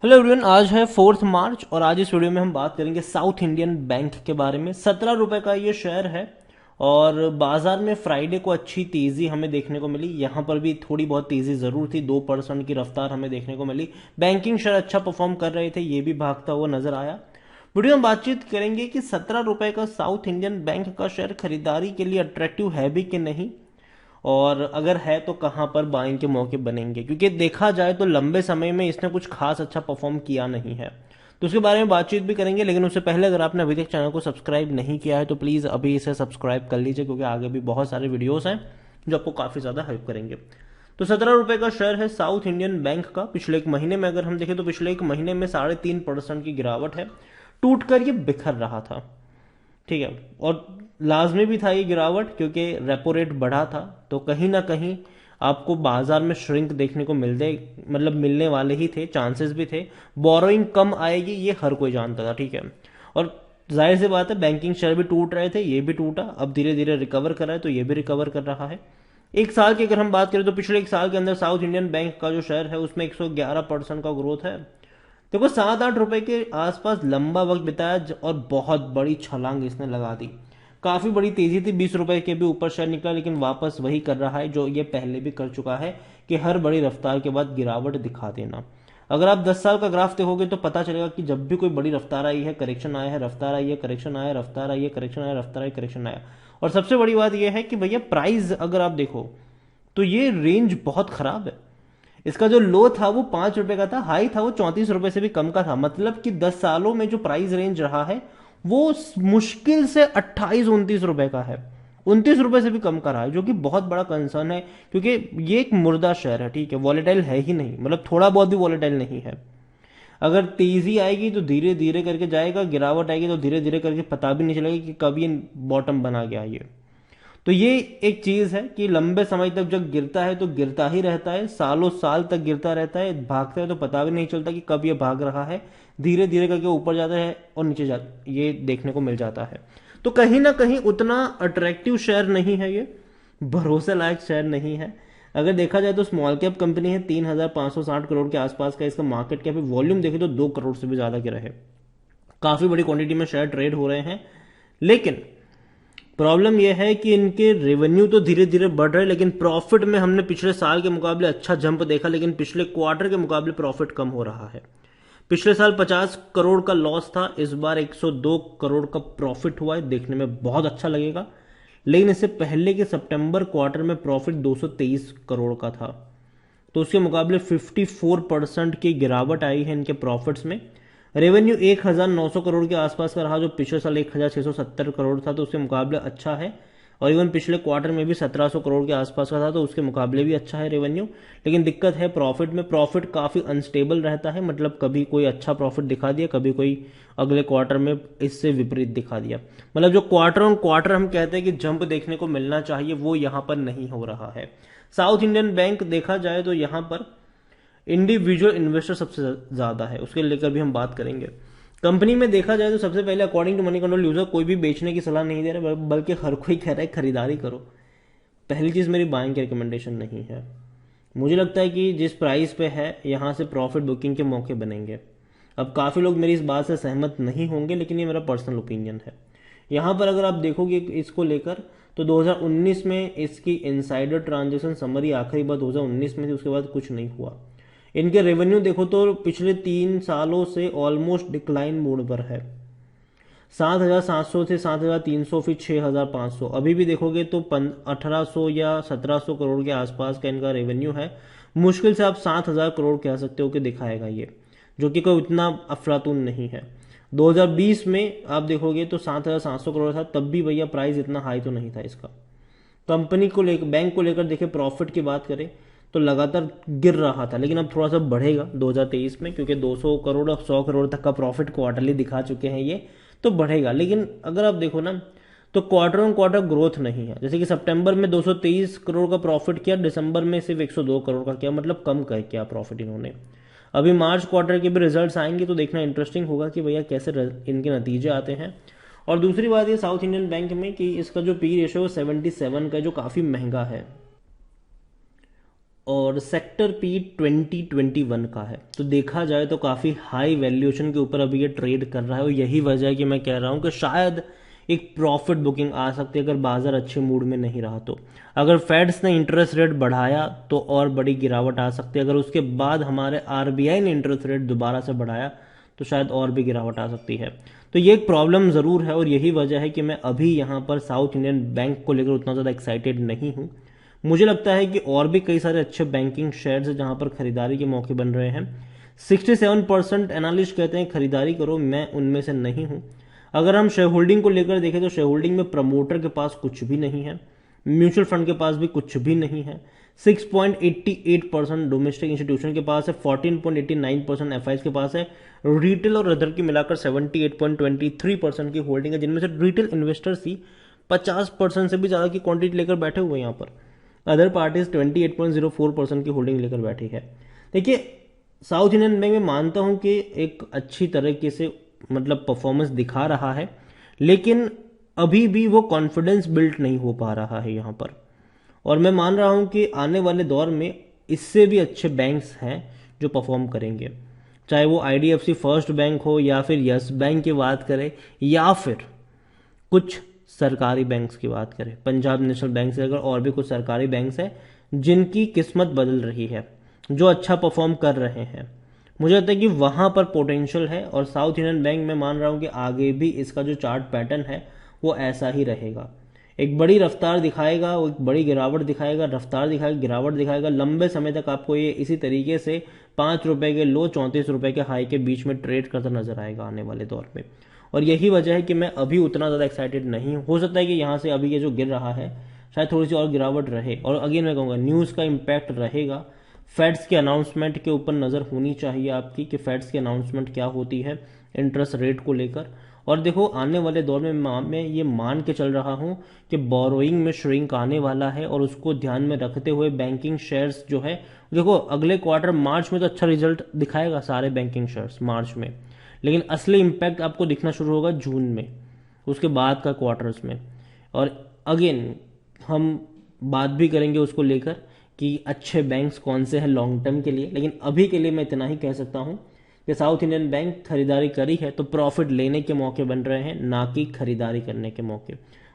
Hello everyone, आज है 4 मार्च और आज इस वीडियो में हम बात करेंगे साउथ इंडियन बैंक के बारे में। 17 रुपए का ये शेयर है और बाजार में फ्राइडे को अच्छी तेजी हमें देखने को मिली। यहाँ पर भी थोड़ी बहुत तेजी जरूर थी, 2% की रफ्तार हमें देखने को मिली। बैंकिंग शेयर अच्छा परफॉर्म कर रहे थे, ये भी भागता हुआ नजर आया। वीडियो में बातचीत करेंगे कि 17 रुपए का साउथ इंडियन बैंक का शेयर खरीदारी के लिए अट्रैक्टिव है भी कि नहीं, और अगर है तो कहां पर बाइंग के मौके बनेंगे, क्योंकि देखा जाए तो लंबे समय में इसने कुछ खास अच्छा परफॉर्म किया नहीं है। तो उसके बारे में बातचीत भी करेंगे, लेकिन उससे पहले अगर आपने अभी तक चैनल को सब्सक्राइब नहीं किया है तो प्लीज अभी इसे सब्सक्राइब कर लीजिए, क्योंकि आगे भी बहुत सारे वीडियोस हैं जो आपको काफी ज्यादा हेल्प करेंगे। तो 17 रुपए का शेयर है साउथ इंडियन बैंक का। पिछले एक महीने में अगर हम देखें तो पिछले एक महीने में 3.5% की गिरावट है। टूटकर ये बिखर रहा था, ठीक है, और लाजमी भी था ये गिरावट, क्योंकि रेपो रेट बढ़ा था। तो कहीं ना कहीं आपको बाजार में श्रिंक देखने को मिलने वाले ही थे, चांसेस भी थे। बोरोइंग कम आएगी ये हर कोई जानता था, ठीक है। और जाहिर सी बात है, बैंकिंग शेयर भी टूट रहे थे, ये भी टूटा, अब धीरे धीरे रिकवर कर रहा है, तो ये भी रिकवर कर रहा है। एक साल की अगर हम बात करें तो पिछले एक साल के अंदर साउथ इंडियन बैंक का जो शेयर है उसमें 111% का ग्रोथ है। देखो, 7-8 रुपए के आसपास लंबा वक्त बिताया और बहुत बड़ी छलांग इसने लगा दी। काफी बड़ी तेजी थी, 20 रुपए के भी ऊपर शेयर निकला, लेकिन वापस वही कर रहा है जो ये पहले भी कर चुका है, कि हर बड़ी रफ्तार के बाद गिरावट दिखा देना। अगर आप 10 साल का ग्राफ देखोगे तो पता चलेगा कि जब भी कोई बड़ी रफ्तार आई है, करेक्शन आया है, रफ्तार आई है, करेक्शन आया, रफ्तार आई है, करेक्शन आया, रफ्तार आई, करेक्शन आया। और सबसे बड़ी बात यह है कि भैया प्राइस अगर आप देखो तो ये रेंज बहुत खराब है। इसका जो लो था वो 5 रुपए का था, हाई था वो 34 रुपए से भी कम का था। मतलब कि 10 सालों में जो प्राइस रेंज रहा है वो मुश्किल से 28-29 रुपए का है। 29 रुपए से भी कम का रहा है, जो कि बहुत बड़ा कंसर्न है, क्योंकि ये एक मुर्दा शेयर है, ठीक है, वॉलेटाइल है ही नहीं, मतलब थोड़ा बहुत भी वॉलेटाइल नहीं है। अगर तेजी आएगी तो धीरे धीरे करके जाएगा, गिरावट आएगी तो धीरे धीरे करके पता भी नहीं चलेगा कि कब ये बॉटम बना गया ये। तो ये एक चीज है कि लंबे समय तक जब गिरता है तो गिरता ही रहता है, सालों साल तक गिरता रहता है, भागता है तो पता भी नहीं चलता कि कब ये भाग रहा है। धीरे धीरे करके ऊपर जाता है और नीचे जाता, ये देखने को मिल जाता है। तो कहीं ना कहीं उतना अट्रैक्टिव शेयर नहीं है ये, भरोसे लायक शेयर नहीं है। अगर देखा जाए तो स्मॉल कैप कंपनी है, 3,560 करोड़ के आसपास का इसका मार्केट कैप है। वॉल्यूम देखे तो 2 करोड़ से भी ज्यादा गिरा है, काफी बड़ी क्वांटिटी में शेयर ट्रेड हो रहे हैं। लेकिन प्रॉब्लम यह है कि इनके रेवेन्यू तो धीरे धीरे बढ़ रहे हैं, लेकिन प्रॉफिट में हमने पिछले साल के मुकाबले अच्छा जंप देखा, लेकिन पिछले क्वार्टर के मुकाबले प्रॉफिट कम हो रहा है। पिछले साल 50 करोड़ का लॉस था, इस बार 102 करोड़ का प्रॉफिट हुआ है, देखने में बहुत अच्छा लगेगा। लेकिन इससे पहले के सितंबर क्वार्टर में प्रॉफिट 223 करोड़ का था, तो उसके मुकाबले 54% की गिरावट आई है इनके प्रॉफिट्स में। रेवेन्यू 1,900 करोड़ के आसपास का रहा, जो पिछले साल 1,670 करोड़ था, तो उसके मुकाबले अच्छा है। और इवन पिछले क्वार्टर में भी 1,700 करोड़ के आसपास का था, तो उसके मुकाबले भी अच्छा है रेवेन्यू। लेकिन दिक्कत है प्रॉफिट में, प्रॉफिट काफी अनस्टेबल रहता है, मतलब कभी कोई अच्छा प्रॉफिट दिखा दिया, कभी कोई अगले क्वार्टर में इससे विपरीत दिखा दिया। मतलब जो क्वार्टर ऑन क्वार्टर हम कहते हैं कि जंप देखने को मिलना चाहिए, वो यहां पर नहीं हो रहा है। साउथ इंडियन बैंक देखा जाए तो यहां पर इंडिविजुअल इन्वेस्टर सबसे ज्यादा है, उसके लेकर भी हम बात करेंगे। कंपनी में देखा जाए तो सबसे पहले according to Moneycontrol user कोई भी बेचने की सलाह नहीं दे रहा, बल्कि हर कोई कह रहा है खरीदारी करो। पहली चीज, मेरी बाइंग की रिकमेंडेशन नहीं है। मुझे लगता है कि जिस प्राइस पे है यहां से प्रॉफिट बुकिंग के मौके बनेंगे। अब काफी लोग मेरी इस बात से सहमत नहीं होंगे, लेकिन ये मेरा पर्सनल ओपिनियन है। यहां पर अगर आप देखोगे इसको लेकर तो 2019 में इसकी इनसाइडर ट्रांजेक्शन समरी आखिरी बार 2019 में थी, उसके बाद कुछ नहीं हुआ। इनके रेवेन्यू देखो तो पिछले 3 सालों से ऑलमोस्ट डिक्लाइन मोड पर है। 7,700 थे, 7,300, फिर 6,500। अभी भी देखोगे तो 1,800 या 1,700 करोड़ के आसपास का इनका रेवेन्यू है। मुश्किल से आप 7,000 करोड़ कह सकते हो कि दिखाएगा ये, जो कि कोई उतना अफलातून नहीं है। 2020 में आप देखोगे तो 7,700 करोड़ था, तब भी भैया प्राइस इतना हाई तो नहीं था इसका। कंपनी को लेकर, बैंक को लेकर देखे, प्रॉफिट की बात करें तो लगातार गिर रहा था, लेकिन अब थोड़ा सा बढ़ेगा 2023 में, क्योंकि 200 करोड़ और 100 करोड़ तक का प्रॉफिट क्वार्टरली दिखा चुके हैं ये, तो बढ़ेगा। लेकिन अगर आप देखो ना तो क्वार्टर ऑन क्वार्टर ग्रोथ नहीं है। जैसे कि सितंबर में 223 करोड़ का प्रॉफिट किया, दिसंबर में सिर्फ 102 करोड़ का किया, मतलब कम कर किया प्रॉफिट इन्होंने। अभी मार्च क्वार्टर के भी रिजल्ट्स आएंगे तो देखना इंटरेस्टिंग होगा कि भैया कैसे इनके नतीजे आते हैं। और दूसरी बात ये साउथ इंडियन बैंक में कि इसका जो पी रेशियो 77 का, जो काफी महंगा है। और सेक्टर पी 2021 का है, तो देखा जाए तो काफ़ी हाई वैल्यूएशन के ऊपर अभी ये ट्रेड कर रहा है, और यही वजह है कि मैं कह रहा हूँ कि शायद एक प्रॉफिट बुकिंग आ सकती है अगर बाजार अच्छे मूड में नहीं रहा तो। अगर फेड्स ने इंटरेस्ट रेट बढ़ाया तो और बड़ी गिरावट आ सकती है, अगर उसके बाद हमारे आरबीआई ने इंटरेस्ट रेट दोबारा से बढ़ाया तो शायद और भी गिरावट आ सकती है। तो ये एक प्रॉब्लम ज़रूर है, और यही वजह है कि मैं अभी यहाँ पर साउथ इंडियन बैंक को लेकर उतना ज़्यादा एक्साइटेड नहीं हूँ। मुझे लगता है कि और भी कई सारे अच्छे बैंकिंग शेयर्स हैं जहां पर खरीदारी के मौके बन रहे हैं। 67% एनालिस्ट कहते हैं खरीदारी करो, मैं उनमें से नहीं हूं। अगर हम शेयर होल्डिंग को लेकर देखें तो शेयर होल्डिंग में प्रमोटर के पास कुछ भी नहीं है, म्यूचुअल फंड के पास भी कुछ भी नहीं है। 6.88% डोमेस्टिक इंस्टीट्यूशन के पास है, 14.89% एफआईज के पास है, रिटेल और अदर की मिलाकर 78.23% की होल्डिंग है, जिनमें से रिटेल इन्वेस्टर्स ही 50% से भी ज्यादा की क्वांटिटी लेकर बैठे हुए हैं यहाँ पर। अदर पार्टीज 28.04% की होल्डिंग लेकर बैठी है। देखिए, साउथ इंडियन बैंक में मानता हूं कि एक अच्छी तरीके से मतलब परफॉर्मेंस दिखा रहा है, लेकिन अभी भी वो कॉन्फिडेंस बिल्ट नहीं हो पा रहा है यहाँ पर। और मैं मान रहा हूं कि आने वाले दौर में इससे भी अच्छे बैंक्स हैं जो परफॉर्म करेंगे, चाहे वो आईडीएफसी फर्स्ट बैंक हो या फिर यस बैंक की बात करें या फिर कुछ सरकारी बैंक्स की बात करें, पंजाब नेशनल बैंक से अगर और भी कुछ सरकारी बैंक्स हैं जिनकी किस्मत बदल रही है, जो अच्छा परफॉर्म कर रहे हैं। मुझे लगता है कि वहां पर पोटेंशियल है, और साउथ इंडियन बैंक में मान रहा हूं कि आगे भी इसका जो चार्ट पैटर्न है वो ऐसा ही रहेगा। एक बड़ी रफ्तार दिखाएगा, वो एक बड़ी गिरावट दिखाएगा, रफ्तार दिखाएगा, गिरावट दिखाएगा, लंबे समय तक आपको ये इसी तरीके से 5 रुपए के लो 34 रुपए के हाई के बीच में ट्रेड करता नजर आएगा आने वाले दौर में। और यही वजह है कि मैं अभी उतना ज़्यादा एक्साइटेड नहीं हूँ। हो सकता है कि यहाँ से अभी ये जो गिर रहा है शायद थोड़ी सी और गिरावट रहे, और अगेन मैं कहूँगा न्यूज़ का इम्पैक्ट रहेगा। फेड्स के अनाउंसमेंट के ऊपर नज़र होनी चाहिए आपकी कि फेड्स की अनाउंसमेंट क्या होती है इंटरेस्ट रेट को लेकर। और देखो, आने वाले दौर में मैं ये मान के चल रहा हूँ कि बोरोइंग में श्रिंक आने वाला है, और उसको ध्यान में रखते हुए बैंकिंग शेयर्स जो है, देखो अगले क्वार्टर मार्च में तो अच्छा रिजल्ट दिखाएगा सारे बैंकिंग शेयर्स मार्च में, लेकिन असली इम्पैक्ट आपको दिखना शुरू होगा जून में, उसके बाद का क्वार्टर्स में। और अगेन हम बात भी करेंगे उसको लेकर कि अच्छे बैंक्स कौन से हैं लॉन्ग टर्म के लिए, लेकिन अभी के लिए मैं इतना ही कह सकता हूं कि साउथ इंडियन बैंक खरीदारी करी है तो प्रॉफिट लेने के मौके बन रहे हैं, ना कि खरीदारी करने के मौके।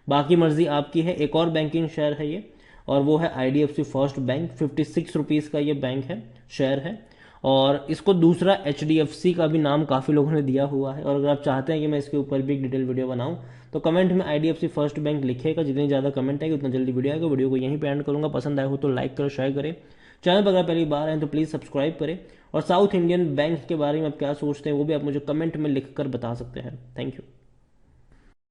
बाकी मर्जी आपकी है। एक और बैंकिंग शेयर है ये, और वो है आईडीएफसी फर्स्ट बैंक। 56 रुपीज़ का ये बैंक है, शेयर है, और इसको दूसरा एचडीएफसी का भी नाम काफ़ी लोगों ने दिया हुआ है। और अगर आप चाहते हैं कि मैं इसके ऊपर भी एक डिटेल वीडियो बनाऊं तो कमेंट में आईडीएफसी फर्स्ट बैंक लिखेगा। जितनी ज़्यादा कमेंट आएगी उतना जल्दी वीडियो आएगा। वीडियो को यहीं पे एंड करूंगा। पसंद आए हो तो लाइक करो, शेयर करें। चैनल पर अगर पहली बार आए तो प्लीज़ सब्सक्राइब करें। और साउथ इंडियन बैंक के बारे में आप क्या सोचते हैं वो भी आप मुझे कमेंट में लिख कर बता सकते हैं। Thank you.